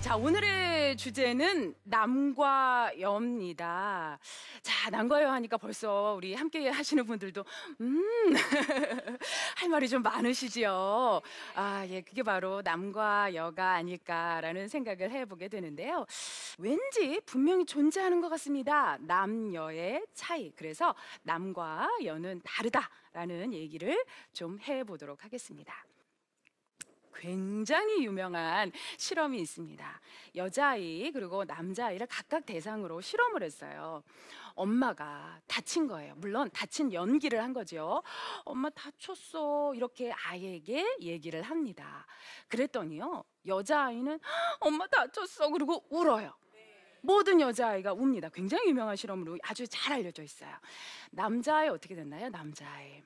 자, 오늘의 주제는 남과 여입니다. 자, 남과 여 하니까 벌써 우리 함께 하시는 분들도 할 말이 좀 많으시지요. 아, 예, 그게 바로 남과 여가 아닐까라는 생각을 해보게 되는데요. 왠지 분명히 존재하는 것 같습니다. 남여의 차이. 그래서 남과 여는 다르다라는 얘기를 좀 해보도록 하겠습니다. 굉장히 유명한 실험이 있습니다. 여자아이 그리고 남자아이를 각각 대상으로 실험을 했어요. 엄마가 다친 거예요. 물론 다친 연기를 한 거죠. 엄마 다쳤어 이렇게 아이에게 얘기를 합니다. 그랬더니요, 여자아이는 엄마 다쳤어 그리고 울어요. 모든 여자아이가 웁니다. 굉장히 유명한 실험으로 아주 잘 알려져 있어요. 남자아이 어떻게 됐나요? 남자아이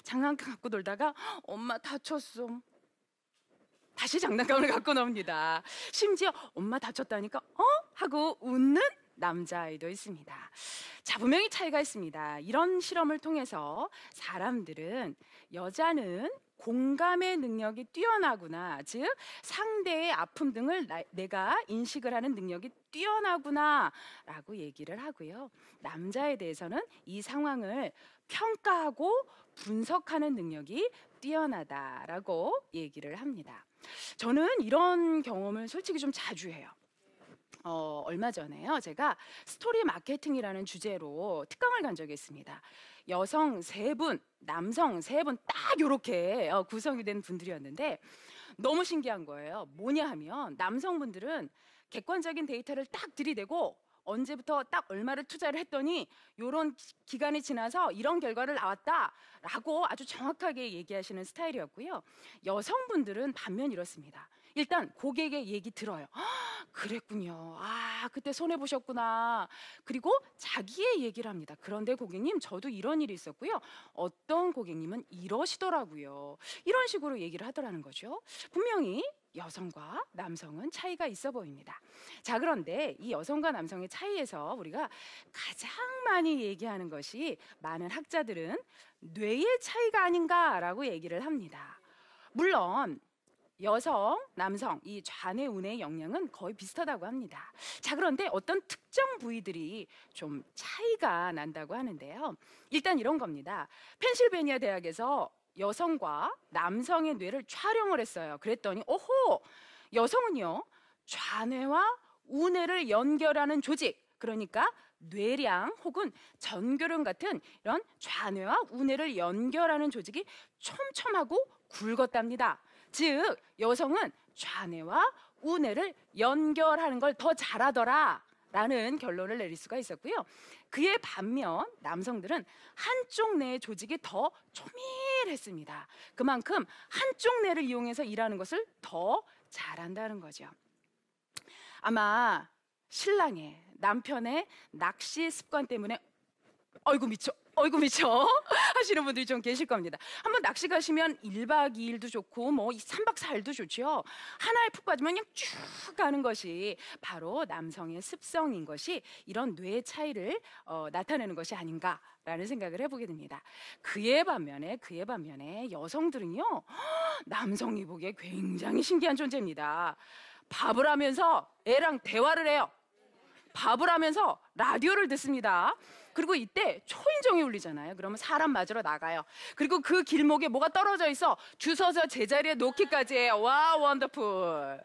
장난감 갖고 놀다가 엄마 다쳤어, 다시 장난감을 갖고 나옵니다. 심지어 엄마 다쳤다니까 하고 웃는 남자아이도 있습니다. 자, 분명히 차이가 있습니다. 이런 실험을 통해서 사람들은 여자는 공감의 능력이 뛰어나구나, 즉 상대의 아픔 등을 내가 인식을 하는 능력이 뛰어나구나 라고 얘기를 하고요, 남자에 대해서는 이 상황을 평가하고 분석하는 능력이 뛰어나다라고 얘기를 합니다. 저는 이런 경험을 솔직히 좀 자주 해요. 얼마 전에요, 제가 스토리 마케팅이라는 주제로 특강을 간 적이 있습니다. 여성 3분, 남성 3분 딱 이렇게 구성이 된 분들이었는데 너무 신기한 거예요. 뭐냐 하면 남성분들은 객관적인 데이터를 딱 들이대고 언제부터 딱 얼마를 투자를 했더니 이런 기간이 지나서 이런 결과를 나왔다라고 아주 정확하게 얘기하시는 스타일이었고요. 여성분들은 반면 이렇습니다. 일단 고객의 얘기 들어요. 그랬군요. 아, 그때 손해 보셨구나. 그리고 자기의 얘기를 합니다. 그런데 고객님, 저도 이런 일이 있었고요. 어떤 고객님은 이러시더라고요. 이런 식으로 얘기를 하더라는 거죠. 분명히 여성과 남성은 차이가 있어 보입니다. 자, 그런데 이 여성과 남성의 차이에서 우리가 가장 많이 얘기하는 것이, 많은 학자들은 뇌의 차이가 아닌가라고 얘기를 합니다. 물론 여성, 남성 이 좌뇌 우뇌의 영향은 거의 비슷하다고 합니다. 자, 그런데 어떤 특정 부위들이 좀 차이가 난다고 하는데요. 일단 이런 겁니다. 펜실베니아 대학에서 여성과 남성의 뇌를 촬영을 했어요. 그랬더니 오호, 여성은요 좌뇌와 우뇌를 연결하는 조직, 그러니까 뇌량 혹은 전교련 같은 이런 좌뇌와 우뇌를 연결하는 조직이 촘촘하고 굵었답니다. 즉 여성은 좌뇌와 우뇌를 연결하는 걸 더 잘하더라 라는 결론을 내릴 수가 있었고요. 그에 반면 남성들은 한쪽 뇌의 조직이 더 조밀했습니다. 그만큼 한쪽 뇌를 이용해서 일하는 것을 더 잘한다는 거죠. 아마 신랑의, 남편의 낚시 습관 때문에 어이구 미쳐 하시는 분들이 좀 계실 겁니다. 한번 낚시 가시면 1박 2일도 좋고 뭐 3박 4일도 좋죠. 하나에 푹 빠지면 그냥 쭉 가는 것이 바로 남성의 습성인 것이 이런 뇌의 차이를 나타내는 것이 아닌가라는 생각을 해보게 됩니다. 그에 반면에 여성들은요, 남성이 보기에 굉장히 신기한 존재입니다. 밥을 하면서 애랑 대화를 해요. 밥을 하면서 라디오를 듣습니다. 그리고 이때 초인종이 울리잖아요. 그러면 사람 맞으러 나가요. 그리고 그 길목에 뭐가 떨어져 있어 주워서 제자리에 놓기까지 해요. 와, 원더풀.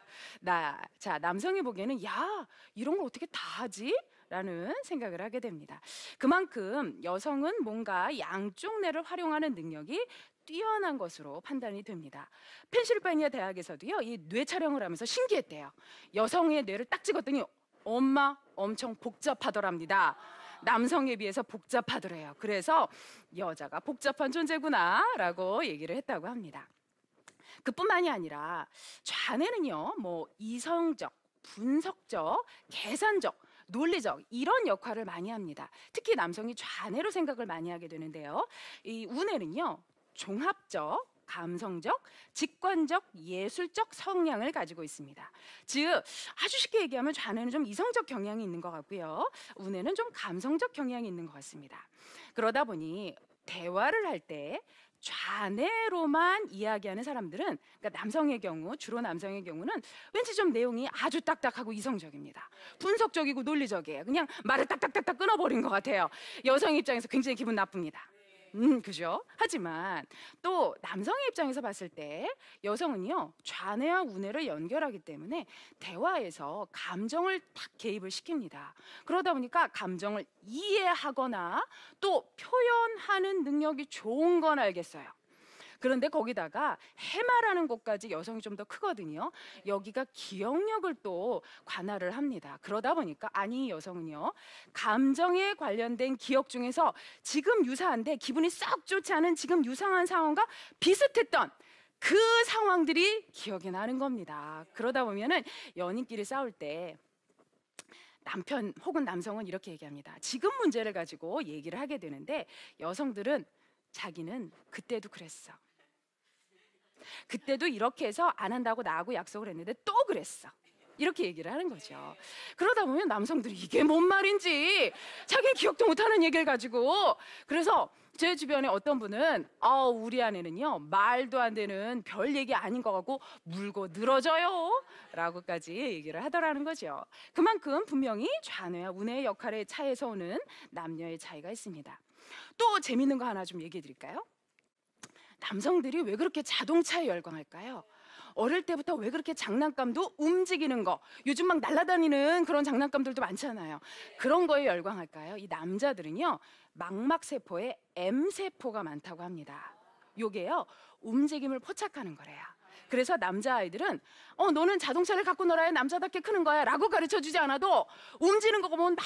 자, 남성이 보기에는 야, 이런 걸 어떻게 다 하지? 라는 생각을 하게 됩니다. 그만큼 여성은 뭔가 양쪽 뇌를 활용하는 능력이 뛰어난 것으로 판단이 됩니다. 펜실베니아 대학에서도요, 이 뇌 촬영을 하면서 신기했대요. 여성의 뇌를 딱 찍었더니 엄마 엄청 복잡하더랍니다. 남성에 비해서 복잡하더래요. 그래서 여자가 복잡한 존재구나 라고 얘기를 했다고 합니다. 그뿐만이 아니라 좌뇌는요, 뭐 이성적, 분석적, 계산적, 논리적 이런 역할을 많이 합니다. 특히 남성이 좌뇌로 생각을 많이 하게 되는데요. 이 우뇌는요, 종합적, 감성적, 직관적, 예술적 성향을 가지고 있습니다. 즉 아주 쉽게 얘기하면 좌뇌는 좀 이성적 경향이 있는 것 같고요, 우뇌는 좀 감성적 경향이 있는 것 같습니다. 그러다 보니 대화를 할 때 좌뇌로만 이야기하는 사람들은, 그러니까 남성의 경우, 주로 남성의 경우는 왠지 좀 내용이 아주 딱딱하고 이성적입니다. 분석적이고 논리적이에요. 그냥 말을 딱딱딱딱 끊어버린 것 같아요. 여성 입장에서 굉장히 기분 나쁩니다. 그죠? 하지만 또 남성의 입장에서 봤을 때 여성은요, 좌뇌와 우뇌를 연결하기 때문에 대화에서 감정을 딱 개입을 시킵니다. 그러다 보니까 감정을 이해하거나 또 표현하는 능력이 좋은 건 알겠어요. 그런데 거기다가 해마라는 곳까지 여성이 좀 더 크거든요. 여기가 기억력을 또 관할을 합니다. 그러다 보니까 이 여성은요, 감정에 관련된 기억 중에서 지금 유사한데 기분이 썩 좋지 않은 지금 유사한 상황과 비슷했던 그 상황들이 기억이 나는 겁니다. 그러다 보면은 연인끼리 싸울 때 남편 혹은 남성은 이렇게 얘기합니다. 지금 문제를 가지고 얘기를 하게 되는데 여성들은 자기는 그때도 그랬어. 그때도 이렇게 해서 안 한다고 나하고 약속을 했는데 또 그랬어. 이렇게 얘기를 하는 거죠. 그러다 보면 남성들이 이게 뭔 말인지 자기는 기억도 못하는 얘기를 가지고, 그래서 제 주변에 어떤 분은 우리 아내는요, 말도 안 되는 별 얘기 아닌 것 같고 물고 늘어져요 라고까지 얘기를 하더라는 거죠. 그만큼 분명히 좌뇌와 우뇌의 역할의 차이에서 오는 남녀의 차이가 있습니다. 또 재밌는 거 하나 좀 얘기해 드릴까요? 남성들이 왜 그렇게 자동차에 열광할까요? 어릴 때부터 왜 그렇게 장난감도 움직이는 거, 요즘 막 날아다니는 그런 장난감들도 많잖아요. 그런 거에 열광할까요? 이 남자들은요, 망막세포에 M세포가 많다고 합니다. 요게요, 움직임을 포착하는 거래요. 그래서 남자아이들은 너는 자동차를 갖고 놀아야 남자답게 크는 거야 라고 가르쳐주지 않아도 움직이는 거 보면 막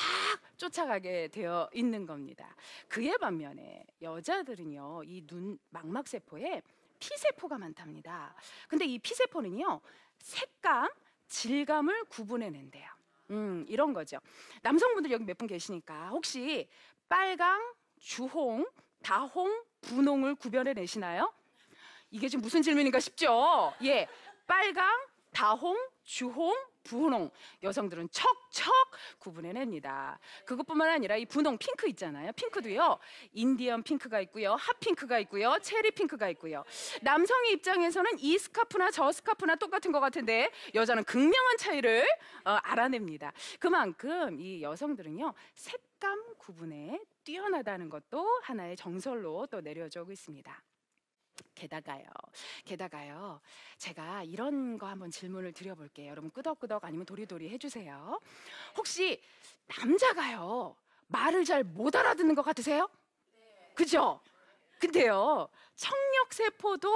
쫓아가게 되어 있는 겁니다. 그에 반면에 여자들은요, 이 눈 망막세포에 P세포가 많답니다. 근데 이 P세포는요, 색감, 질감을 구분해낸대요. 이런 거죠. 남성분들 여기 몇 분 계시니까 혹시 빨강, 주홍, 다홍, 분홍을 구별해내시나요? 이게 지금 무슨 질문인가 싶죠? 예, 빨강, 다홍, 주홍, 분홍. 여성들은 척척 구분해냅니다. 그것뿐만 아니라 이 분홍, 핑크 있잖아요. 핑크도요, 인디언 핑크가 있고요, 핫핑크가 있고요, 체리 핑크가 있고요. 남성의 입장에서는 이 스카프나 저 스카프나 똑같은 것 같은데 여자는 극명한 차이를 알아냅니다. 그만큼 이 여성들은요, 색감 구분에 뛰어나다는 것도 하나의 정설로 또 내려져 오고 있습니다. 게다가요, 제가 이런 거 한번 질문을 드려볼게요. 여러분 끄덕끄덕 아니면 도리도리 해주세요. 혹시 남자가요, 말을 잘 못 알아듣는 것 같으세요? 그죠? 근데요, 청력세포도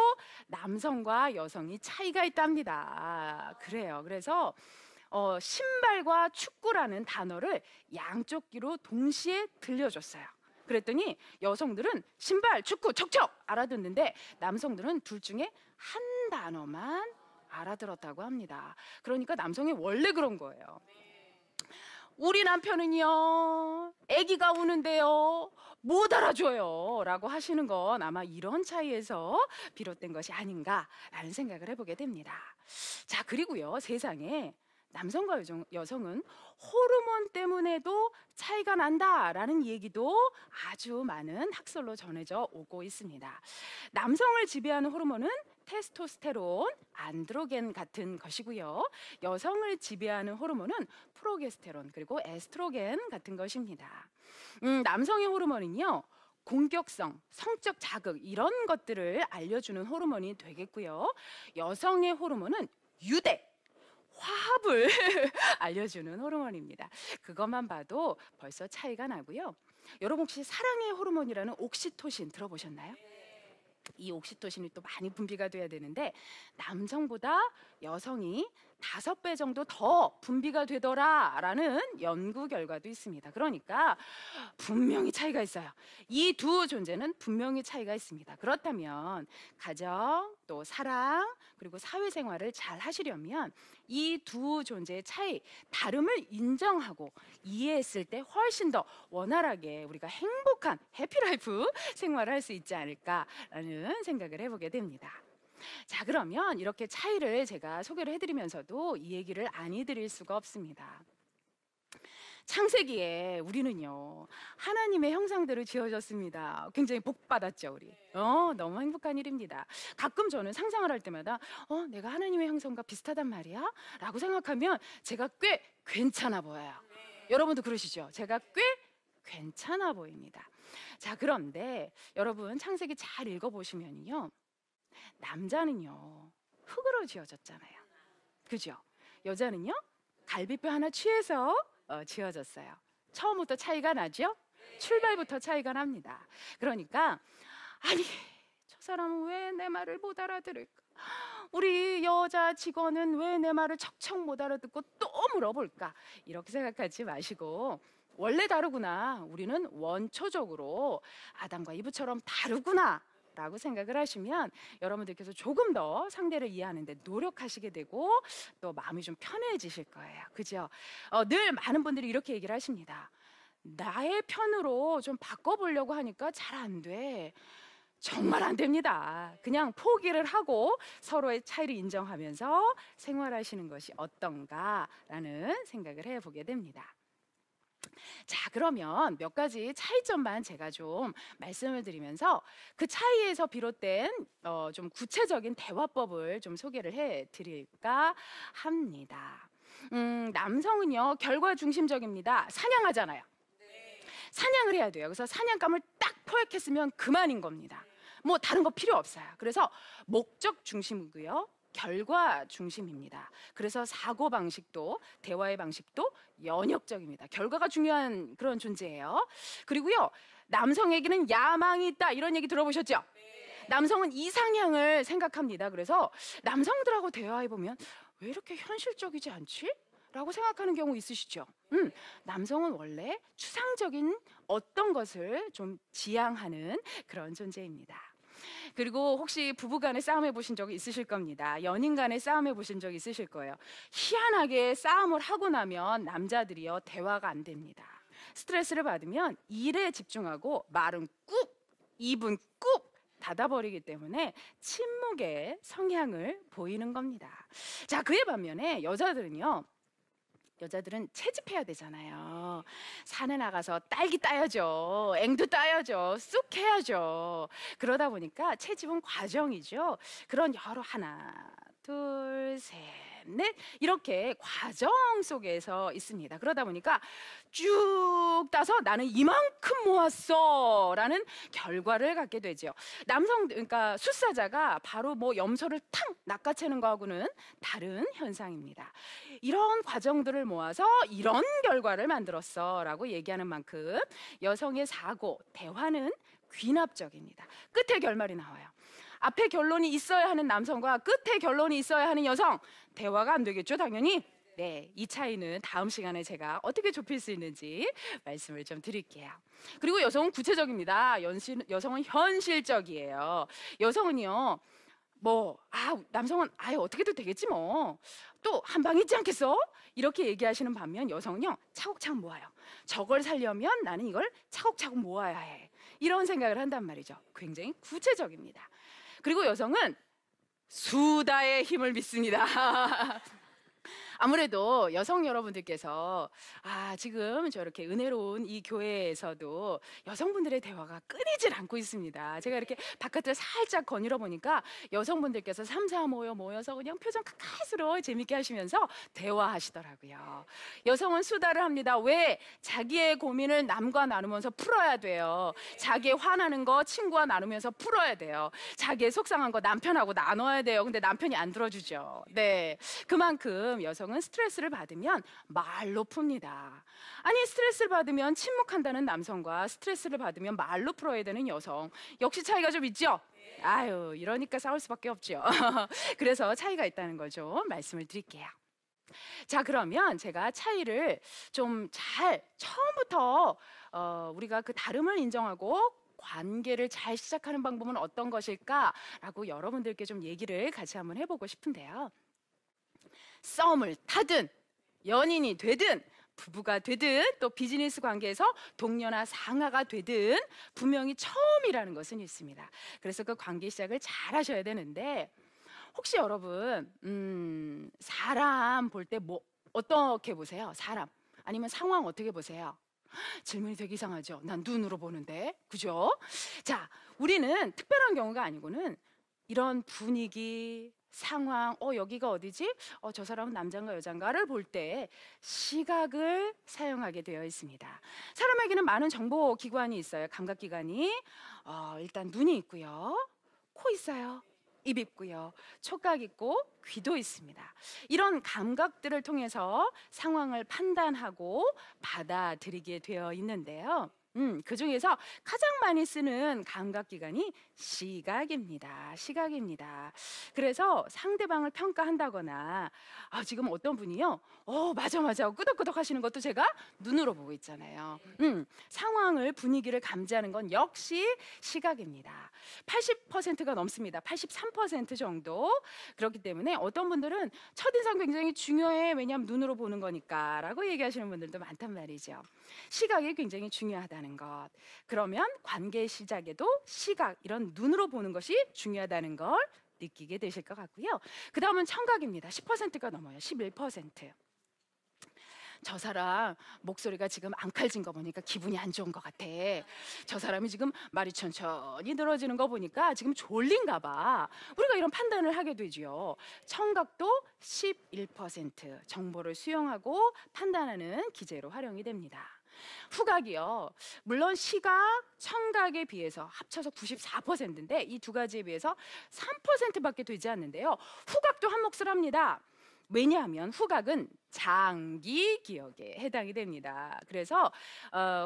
남성과 여성이 차이가 있답니다. 그래요. 그래서 신발과 축구라는 단어를 양쪽 귀로 동시에 들려줬어요. 그랬더니 여성들은 신발, 축구 척척 알아듣는데 남성들은 둘 중에 한 단어만 알아들었다고 합니다. 그러니까 남성이 원래 그런 거예요. 우리 남편은요, 아기가 우는데요, 못 알아줘요 라고 하시는 건 아마 이런 차이에서 비롯된 것이 아닌가라는 생각을 해보게 됩니다. 자, 그리고요, 세상에 남성과 여성은 호르몬 때문에도 차이가 난다라는 얘기도 아주 많은 학설로 전해져 오고 있습니다. 남성을 지배하는 호르몬은 테스토스테론, 안드로겐 같은 것이고요. 여성을 지배하는 호르몬은 프로게스테론 그리고 에스트로겐 같은 것입니다. 남성의 호르몬은요, 공격성, 성적 자극 이런 것들을 알려주는 호르몬이 되겠고요. 여성의 호르몬은 유대, 화합을 알려주는 호르몬입니다. 그것만 봐도 벌써 차이가 나고요. 여러분 혹시 사랑의 호르몬이라는 옥시토신 들어보셨나요? 이 옥시토신이 또 많이 분비가 돼야 되는데 남성보다 여성이 5배 정도 더 분비가 되더라라는 연구 결과도 있습니다. 그러니까 분명히 차이가 있어요. 이 두 존재는 분명히 차이가 있습니다. 그렇다면 가정, 또 사랑, 그리고 사회생활을 잘 하시려면 이 두 존재의 차이, 다름을 인정하고 이해했을 때 훨씬 더 원활하게 우리가 행복한 해피라이프 생활을 할 수 있지 않을까라는 생각을 해보게 됩니다. 자, 그러면 이렇게 차이를 제가 소개를 해드리면서도 이 얘기를 안 해드릴 수가 없습니다. 창세기에 우리는요 하나님의 형상대로 지어졌습니다. 굉장히 복 받았죠 우리. 너무 행복한 일입니다. 가끔 저는 상상을 할 때마다 내가 하나님의 형상과 비슷하단 말이야? 라고 생각하면 제가 꽤 괜찮아 보여요. 여러분도 그러시죠? 제가 꽤 괜찮아 보입니다. 자, 그런데 여러분 창세기 잘 읽어보시면요 남자는요 흙으로 지어졌잖아요. 그죠? 여자는요 갈비뼈 하나 취해서 지어졌어요. 처음부터 차이가 나죠? 출발부터 차이가 납니다. 그러니까 아니 저 사람은 왜 내 말을 못 알아들을까? 우리 여자 직원은 왜 내 말을 척척 못 알아듣고 또 물어볼까? 이렇게 생각하지 마시고 원래 다르구나. 우리는 원초적으로 아담과 이브처럼 다르구나. 라고 생각을 하시면 여러분들께서 조금 더 상대를 이해하는 데 노력하시게 되고 또 마음이 좀 편해지실 거예요. 그죠? 늘 많은 분들이 이렇게 얘기를 하십니다. 나의 편으로 좀 바꿔보려고 하니까 잘 안 돼. 정말 안 됩니다. 그냥 포기를 하고 서로의 차이를 인정하면서 생활하시는 것이 어떤가라는 생각을 해보게 됩니다. 자, 그러면 몇 가지 차이점만 제가 좀 말씀을 드리면서 그 차이에서 비롯된 좀 구체적인 대화법을 좀 소개를 해드릴까 합니다. 남성은요 결과 중심적입니다. 사냥하잖아요. 사냥을 해야 돼요. 그래서 사냥감을 딱 포획했으면 그만인 겁니다. 뭐 다른 거 필요 없어요. 그래서 목적 중심이고요. 결과 중심입니다. 그래서 사고 방식도 대화의 방식도 연역적입니다. 결과가 중요한 그런 존재예요. 그리고요 남성에게는 야망이 있다 이런 얘기 들어보셨죠? 남성은 이상향을 생각합니다. 그래서 남성들하고 대화해 보면 왜 이렇게 현실적이지 않지? 라고 생각하는 경우 있으시죠? 남성은 원래 추상적인 어떤 것을 좀 지향하는 그런 존재입니다. 그리고 혹시 부부간에 싸움해 보신 적이 있으실 겁니다. 연인 간에 싸움해 보신 적 있으실 거예요. 희한하게 싸움을 하고 나면 남자들이요 대화가 안 됩니다. 스트레스를 받으면 일에 집중하고 말은 꾹, 입은 꾹 닫아버리기 때문에 침묵의 성향을 보이는 겁니다. 자, 그에 반면에 여자들은 채집해야 되잖아요. 산에 나가서 딸기 따야죠. 앵두 따야죠. 쑥 해야죠. 그러다 보니까 채집은 과정이죠. 그런 여러 하나, 둘, 셋, 넷 이렇게 과정 속에서 있습니다. 그러다 보니까 쭉 따서 나는 이만큼 모았어 라는 결과를 갖게 되죠. 그러니까 숫사자가 바로 뭐 염소를 탕 낚아채는 거하고는 다른 현상입니다. 이런 과정들을 모아서 이런 결과를 만들었어 라고 얘기하는 만큼 여성의 사고, 대화는 귀납적입니다. 끝에 결말이 나와요. 앞에 결론이 있어야 하는 남성과 끝에 결론이 있어야 하는 여성, 대화가 안 되겠죠 당연히. 네, 이 차이는 다음 시간에 제가 어떻게 좁힐 수 있는지 말씀을 좀 드릴게요. 그리고 여성은 구체적입니다. 여성은 현실적이에요. 여성은요 남성은 아예 어떻게도 되겠지 뭐. 또 한 방 있지 않겠어? 이렇게 얘기하시는 반면 여성은요 차곡차곡 모아요. 저걸 살려면 나는 이걸 차곡차곡 모아야 해. 이런 생각을 한단 말이죠. 굉장히 구체적입니다. 그리고 여성은 수다의 힘을 믿습니다. 아무래도 여성 여러분들께서 지금 저렇게 은혜로운 이 교회에서도 여성분들의 대화가 끊이질 않고 있습니다. 제가 이렇게 바깥을 살짝 거닐어 보니까 여성분들께서 3, 4 모여서 그냥 표정 카카스로 재밌게 하시면서 대화하시더라고요. 여성은 수다를 합니다. 왜? 자기의 고민을 남과 나누면서 풀어야 돼요. 자기의 화나는 거 친구와 나누면서 풀어야 돼요. 자기의 속상한 거 남편하고 나눠야 돼요. 근데 남편이 안 들어주죠. 네, 그만큼 여성은 스트레스를 받으면 말로 풉니다. 아니 스트레스를 받으면 침묵한다는 남성과 스트레스를 받으면 말로 풀어야 되는 여성 역시 차이가 좀 있죠? 아유 이러니까 싸울 수밖에 없죠. 그래서 차이가 있다는 걸 좀 말씀을 드릴게요. 자, 그러면 제가 차이를 좀 잘 처음부터 우리가 그 다름을 인정하고 관계를 잘 시작하는 방법은 어떤 것일까라고 여러분들께 좀 얘기를 같이 한번 해보고 싶은데요. 썸을 타든 연인이 되든 부부가 되든 또 비즈니스 관계에서 동료나 상하가 되든 분명히 처음이라는 것은 있습니다. 그래서 그 관계 시작을 잘 하셔야 되는데 혹시 여러분 사람 볼 때 뭐 어떻게 보세요? 사람 아니면 상황 어떻게 보세요? 질문이 되게 이상하죠. 난 눈으로 보는데. 그죠? 자, 우리는 특별한 경우가 아니고는 이런 분위기, 상황, 여기가 어디지? 저 사람은 남자인가 여자인가를 볼 때 시각을 사용하게 되어 있습니다. 사람에게는 많은 정보 기관이 있어요. 감각 기관이. 일단 눈이 있고요. 코 있어요. 입 있고요. 촉각 있고 귀도 있습니다. 이런 감각들을 통해서 상황을 판단하고 받아들이게 되어 있는데요. 그 중에서 가장 많이 쓰는 감각기관이 시각입니다. 시각입니다. 그래서 상대방을 평가한다거나 지금 어떤 분이요? 맞아 맞아 끄덕끄덕 하시는 것도 제가 눈으로 보고 있잖아요. 상황을 분위기를 감지하는 건 역시 시각입니다. 80%가 넘습니다. 83% 정도. 그렇기 때문에 어떤 분들은 첫인상 굉장히 중요해. 왜냐하면 눈으로 보는 거니까 라고 얘기하시는 분들도 많단 말이죠. 시각이 굉장히 중요하다는 것. 그러면 관계 시작에도 시각, 이런 눈으로 보는 것이 중요하다는 걸 느끼게 되실 것 같고요. 그 다음은 청각입니다. 10%가 넘어요. 11%. 저 사람 목소리가 지금 앙칼진 거 보니까 기분이 안 좋은 것 같아. 저 사람이 지금 말이 천천히 늘어지는 거 보니까 지금 졸린가 봐. 우리가 이런 판단을 하게 되죠. 청각도 11% 정보를 수용하고 판단하는 기제로 활용이 됩니다. 후각이요. 물론 시각, 청각에 비해서 합쳐서 94%인데 이 두 가지에 비해서 3%밖에 되지 않는데요. 후각도 한 몫을 합니다. 왜냐하면 후각은 장기 기억에 해당이 됩니다. 그래서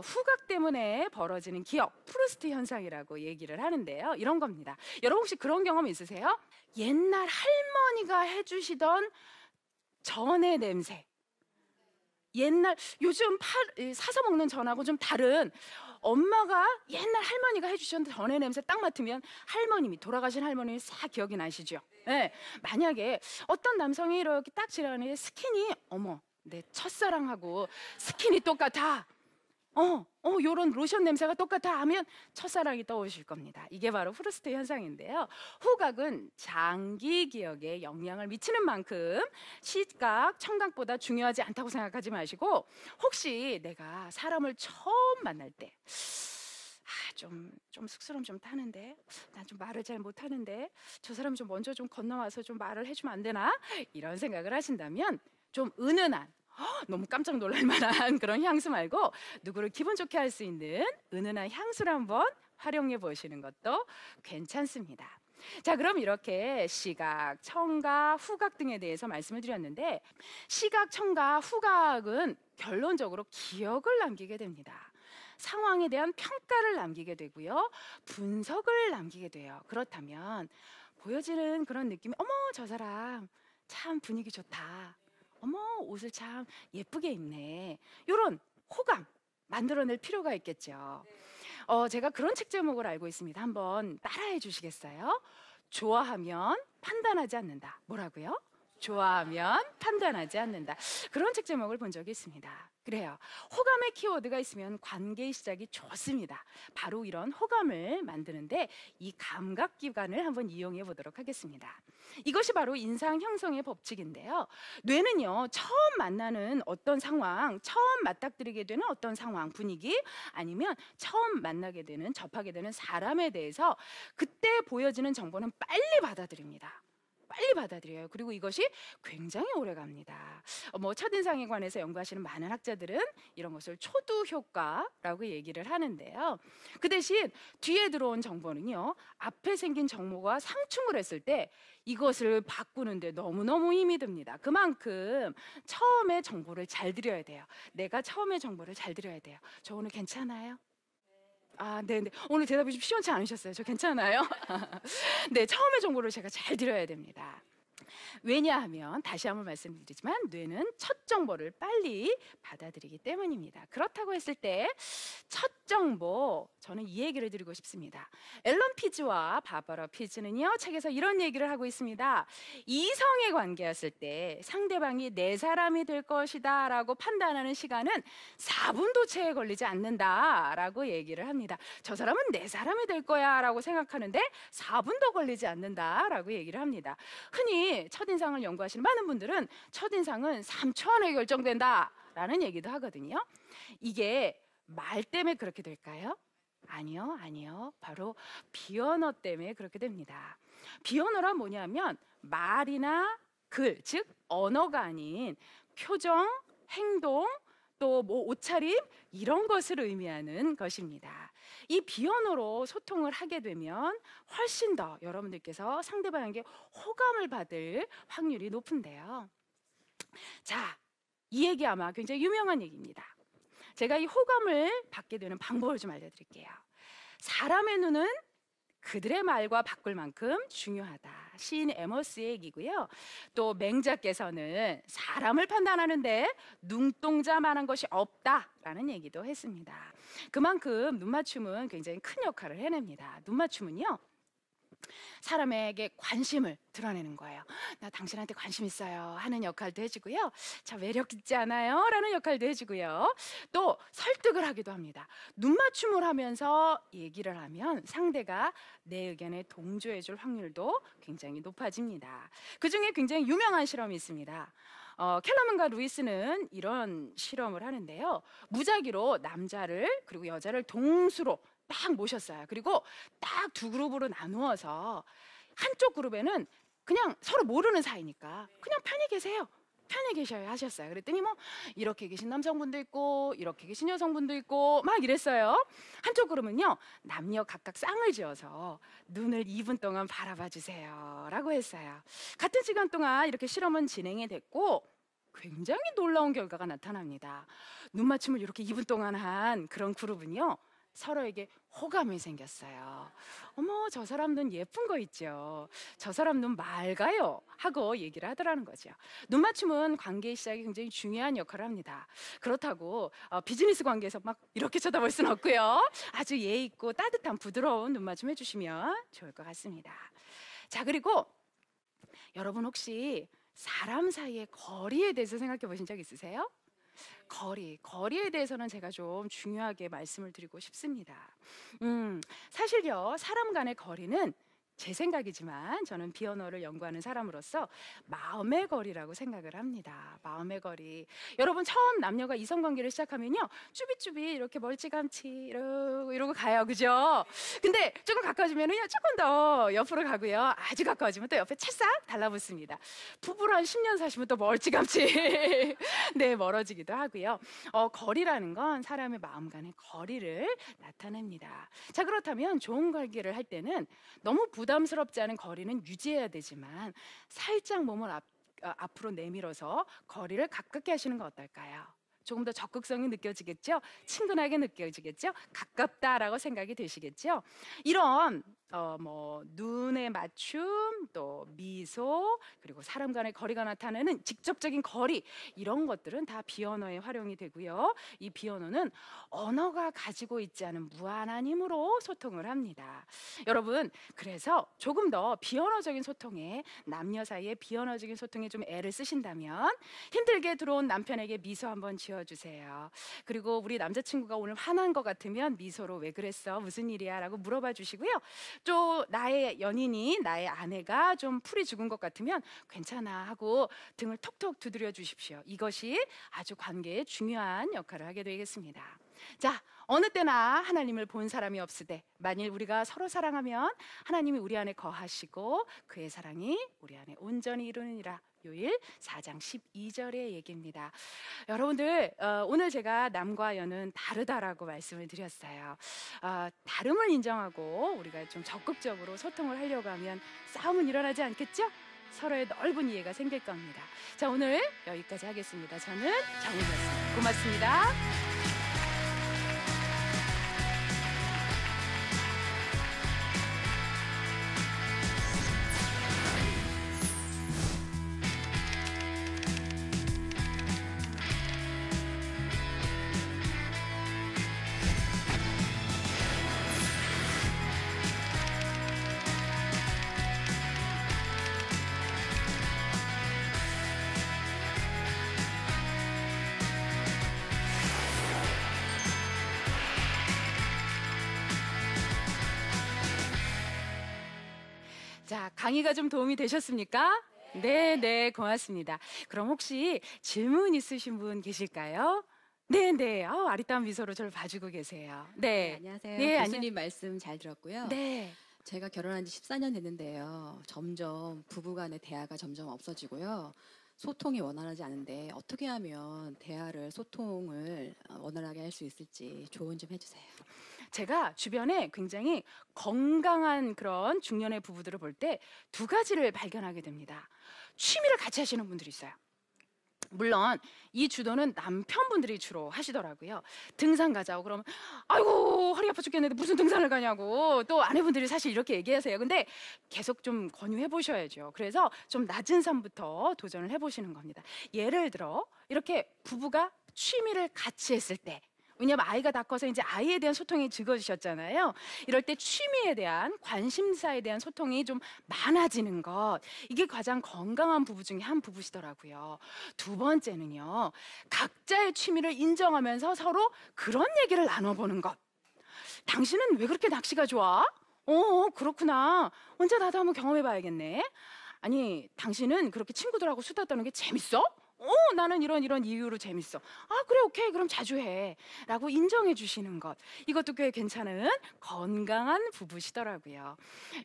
후각 때문에 벌어지는 기억, 프루스트 현상이라고 얘기를 하는데요. 이런 겁니다. 여러분 혹시 그런 경험 있으세요? 옛날 할머니가 해주시던 전의 냄새. 옛날 요즘 사서 먹는 전하고 좀 다른, 엄마가 옛날 할머니가 해주셨던 전의 냄새 딱 맡으면 할머님이, 돌아가신 할머님이 싹 기억이 나시죠? 네. 만약에 어떤 남성이 이렇게 딱 지나가는데 스킨이, 어머 내 첫사랑하고 스킨이 똑같아, 요런 로션 냄새가 똑같아 하면 첫사랑이 떠오르실 겁니다. 이게 바로 프루스트 현상인데요. 후각은 장기 기억에 영향을 미치는 만큼 시각, 청각보다 중요하지 않다고 생각하지 마시고, 혹시 내가 사람을 처음 만날 때 좀 쑥스러움 좀 타는데, 난 좀 말을 잘 못하는데 저 사람 좀 먼저 좀 건너와서 좀 말을 해주면 안 되나? 이런 생각을 하신다면 좀 은은한, 너무 깜짝 놀랄 만한 그런 향수 말고 누구를 기분 좋게 할 수 있는 은은한 향수를 한번 활용해 보시는 것도 괜찮습니다. 자, 그럼 이렇게 시각, 청각, 후각 등에 대해서 말씀을 드렸는데, 시각, 청각, 후각은 결론적으로 기억을 남기게 됩니다. 상황에 대한 평가를 남기게 되고요. 분석을 남기게 돼요. 그렇다면 보여지는 그런 느낌이, 어머 저 사람 참 분위기 좋다, 어머 옷을 참 예쁘게 입네, 이런 호감 만들어낼 필요가 있겠죠. 제가 그런 책 제목을 알고 있습니다. 한번 따라해 주시겠어요? 좋아하면 판단하지 않는다. 뭐라고요? 좋아하면 판단하지 않는다. 그런 책 제목을 본 적이 있습니다. 그래요. 호감의 키워드가 있으면 관계의 시작이 좋습니다. 바로 이런 호감을 만드는데 이 감각기관을 한번 이용해 보도록 하겠습니다. 이것이 바로 인상 형성의 법칙인데요. 뇌는요, 처음 만나는 어떤 상황, 처음 맞닥뜨리게 되는 어떤 상황, 분위기, 아니면 처음 만나게 되는, 접하게 되는 사람에 대해서 그때 보여지는 정보는 빨리 받아들입니다. 빨리 받아들여요. 그리고 이것이 굉장히 오래 갑니다. 첫인상에 관해서 연구하시는 많은 학자들은 이런 것을 초두 효과라고 얘기를 하는데요. 그 대신 뒤에 들어온 정보는요, 앞에 생긴 정보가 상충을 했을 때 이것을 바꾸는데 너무너무 힘이 듭니다. 그만큼 처음에 정보를 잘 드려야 돼요. 내가 처음에 정보를 잘 드려야 돼요. 저 오늘 괜찮아요? 네네. 오늘 대답이 좀 시원치 않으셨어요? 저 괜찮아요? 네, 처음에 정보를 제가 잘 드려야 됩니다. 왜냐하면 다시 한번 말씀드리지만 뇌는 첫 정보를 빨리 받아들이기 때문입니다. 그렇다고 했을 때 첫 정보, 저는 이 얘기를 드리고 싶습니다. 앨런 피즈와 바바라 피즈는요, 책에서 이런 얘기를 하고 있습니다. 이성의 관계였을 때 상대방이 내 사람이 될 것이다 라고 판단하는 시간은 4분도 채 걸리지 않는다 라고 얘기를 합니다. 저 사람은 내 사람이 될 거야 라고 생각하는데 4분도 걸리지 않는다 라고 얘기를 합니다. 흔히 첫인상을 연구하시는 많은 분들은 첫인상은 3초 안에 결정된다 라는 얘기도 하거든요. 이게 말 때문에 그렇게 될까요? 아니요, 아니요. 바로 비언어 때문에 그렇게 됩니다. 비언어란 뭐냐면 말이나 글, 즉 언어가 아닌 표정, 행동, 또 뭐 옷차림 이런 것을 의미하는 것입니다. 이 비언어로 소통을 하게 되면 훨씬 더 여러분들께서 상대방에게 호감을 받을 확률이 높은데요. 자, 이 얘기 아마 굉장히 유명한 얘기입니다. 제가 이 호감을 받게 되는 방법을 좀 알려드릴게요. 사람의 눈은 그들의 말과 바꿀 만큼 중요하다. 시인 에머스의 얘기고요. 또 맹자께서는 사람을 판단하는데 눈동자만한 것이 없다라는 얘기도 했습니다. 그만큼 눈맞춤은 굉장히 큰 역할을 해냅니다. 눈맞춤은요, 사람에게 관심을 드러내는 거예요. 나 당신한테 관심 있어요 하는 역할도 해주고요. 저 매력 있지 않아요? 라는 역할도 해주고요. 또 설득을 하기도 합니다. 눈맞춤을 하면서 얘기를 하면 상대가 내 의견에 동조해 줄 확률도 굉장히 높아집니다. 그중에 굉장히 유명한 실험이 있습니다. 켈러만과 루이스는 이런 실험을 하는데요. 무작위로 남자를 그리고 여자를 동수로 딱 모셨어요. 그리고 딱 두 그룹으로 나누어서 한쪽 그룹에는 그냥 서로 모르는 사이니까 그냥 편히 계세요. 편히 계셔야 하셨어요. 그랬더니 뭐 이렇게 계신 남성분도 있고 이렇게 계신 여성분도 있고 막 이랬어요. 한쪽 그룹은요, 남녀 각각 쌍을 지어서 눈을 2분 동안 바라봐 주세요 라고 했어요. 같은 시간 동안 이렇게 실험은 진행이 됐고 굉장히 놀라운 결과가 나타납니다. 눈 맞춤을 이렇게 2분 동안 한 그런 그룹은요, 서로에게 호감이 생겼어요. 어머, 저 사람 눈 예쁜 거 있죠. 저 사람 눈 맑아요 하고 얘기를 하더라는 거죠. 눈 맞춤은 관계의 시작에 굉장히 중요한 역할을 합니다. 그렇다고 비즈니스 관계에서 막 이렇게 쳐다볼 수는 없고요. 아주 예의 있고 따뜻한 부드러운 눈 맞춤 해주시면 좋을 것 같습니다. 자, 그리고 여러분 혹시 사람 사이의 거리에 대해서 생각해 보신 적 있으세요? 거리에 대해서는 제가 좀 중요하게 말씀을 드리고 싶습니다. 사실요, 사람 간의 거리는 제 생각이지만 저는 비언어를 연구하는 사람으로서 마음의 거리라고 생각을 합니다. 마음의 거리. 여러분 처음 남녀가 이성관계를 시작하면요, 쭈비쭈비 이렇게 멀찌감치 이러고 가요, 그죠? 근데 조금 가까워지면요, 조금 더 옆으로 가고요. 아주 가까워지면 또 옆에 찰싹 달라붙습니다. 부부로 한 10년 사시면 또 멀찌감치 네, 멀어지기도 하고요. 거리라는 건 사람의 마음 간의 거리를 나타냅니다. 자, 그렇다면 좋은 관계를 할 때는 너무 부담스럽지 않은 거리는 유지해야 되지만 살짝 몸을 앞으로 내밀어서 거리를 가깝게 하시는 거 어떨까요? 조금 더 적극성이 느껴지겠죠? 친근하게 느껴지겠죠? 가깝다라고 생각이 되시겠죠? 이런 눈의 맞춤, 또 미소, 그리고 사람 간의 거리가 나타내는 직접적인 거리, 이런 것들은 다 비언어에 활용이 되고요. 이 비언어는 언어가 가지고 있지 않은 무한한 힘으로 소통을 합니다. 여러분, 그래서 조금 더 비언어적인 소통에, 남녀 사이의 비언어적인 소통에 좀 애를 쓰신다면 힘들게 들어온 남편에게 미소 한번 지어주세요. 그리고 우리 남자친구가 오늘 화난 것 같으면 미소로 왜 그랬어? 무슨 일이야? 라고 물어봐 주시고요. 또 나의 연인이, 나의 아내가 좀 풀이 죽은 것 같으면 괜찮아 하고 등을 톡톡 두드려 주십시오. 이것이 아주 관계에 중요한 역할을 하게 되겠습니다. 자, 어느 때나 하나님을 본 사람이 없으되 만일 우리가 서로 사랑하면 하나님이 우리 안에 거하시고 그의 사랑이 우리 안에 온전히 이루느니라. 요일 4장 12절의 얘기입니다. 여러분들, 오늘 제가 남과 여는 다르다라고 말씀을 드렸어요. 다름을 인정하고 우리가 좀 적극적으로 소통을 하려고 하면 싸움은 일어나지 않겠죠? 서로의 넓은 이해가 생길 겁니다. 자, 오늘 여기까지 하겠습니다. 저는 정은이었습니다. 고맙습니다. 자, 강의가 좀 도움이 되셨습니까? 네, 네, 고맙습니다. 그럼 혹시 질문 있으신 분 계실까요? 네, 네. 아리따운 미소로 저를 봐주고 계세요. 네, 네. 안녕하세요. 네, 교수님 말씀 잘 들었고요. 네. 제가 결혼한 지 14년 됐는데요. 점점 부부 간의 대화가 점점 없어지고요. 소통이 원활하지 않은데 어떻게 하면 소통을 원활하게 할 수 있을지 조언 좀 해주세요. 제가 주변에 굉장히 건강한 그런 중년의 부부들을 볼 때 두 가지를 발견하게 됩니다. 취미를 같이 하시는 분들이 있어요. 물론 이 주도는 남편분들이 주로 하시더라고요. 등산 가자고 그러면 아이고 허리 아파 죽겠는데 무슨 등산을 가냐고 또 아내분들이 사실 이렇게 얘기하세요. 근데 계속 좀 권유해 보셔야죠. 그래서 좀 낮은 산부터 도전을 해 보시는 겁니다. 예를 들어 이렇게 부부가 취미를 같이 했을 때, 왜냐면 아이가 다 커서 이제 아이에 대한 소통이 적어지셨잖아요. 이럴 때 취미에 대한 관심사에 대한 소통이 좀 많아지는 것, 이게 가장 건강한 부부 중에 한 부부시더라고요. 두 번째는요, 각자의 취미를 인정하면서 서로 그런 얘기를 나눠보는 것. 당신은 왜 그렇게 낚시가 좋아? 그렇구나. 언제 나도 한번 경험해봐야겠네. 아니, 당신은 그렇게 친구들하고 수다 떠는 게 재밌어? 나는 이런 이유로 재밌어. 그래, 오케이, 그럼 자주 해. 라고 인정해 주시는 것. 이것도 꽤 괜찮은 건강한 부부시더라고요.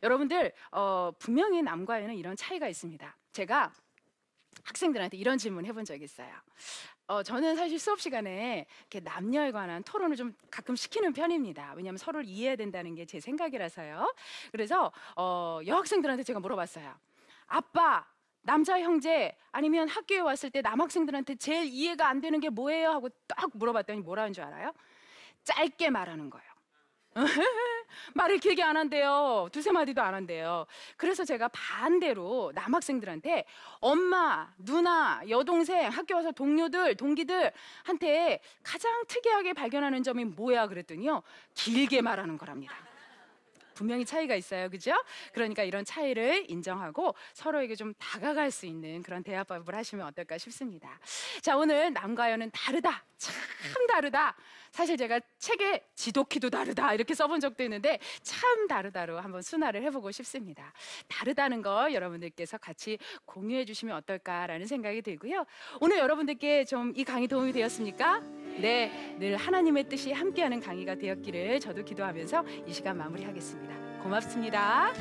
여러분들, 분명히 남과에는 이런 차이가 있습니다. 제가 학생들한테 이런 질문 해본 적이 있어요. 저는 사실 수업 시간에 이렇게 남녀에 관한 토론을 좀 가끔 시키는 편입니다. 왜냐하면 서로를 이해해야 된다는 게 제 생각이라서요. 그래서 여학생들한테 제가 물어봤어요. 아빠, 남자 형제 아니면 학교에 왔을 때 남학생들한테 제일 이해가 안 되는 게 뭐예요? 하고 딱 물어봤더니 뭐라는 줄 알아요? 짧게 말하는 거예요. 말을 길게 안 한대요. 두세 마디도 안 한대요. 그래서 제가 반대로 남학생들한테 엄마, 누나, 여동생, 학교 와서 동료들, 동기들한테 가장 특이하게 발견하는 점이 뭐야? 그랬더니요. 길게 말하는 거랍니다. 분명히 차이가 있어요. 그죠? 그러니까 이런 차이를 인정하고 서로에게 좀 다가갈 수 있는 그런 대화법을 하시면 어떨까 싶습니다. 자, 오늘 남과 여는 다르다. 참 다르다. 사실 제가 책에 지독히도 다르다 이렇게 써본 적도 있는데 참 다르다로 한번 순화를 해보고 싶습니다. 다르다는 걸 여러분들께서 같이 공유해 주시면 어떨까라는 생각이 들고요. 오늘 여러분들께 좀 이 강의 도움이 되었습니까? 네, 늘 하나님의 뜻이 함께하는 강의가 되었기를 저도 기도하면서 이 시간 마무리하겠습니다. 고맙습니다.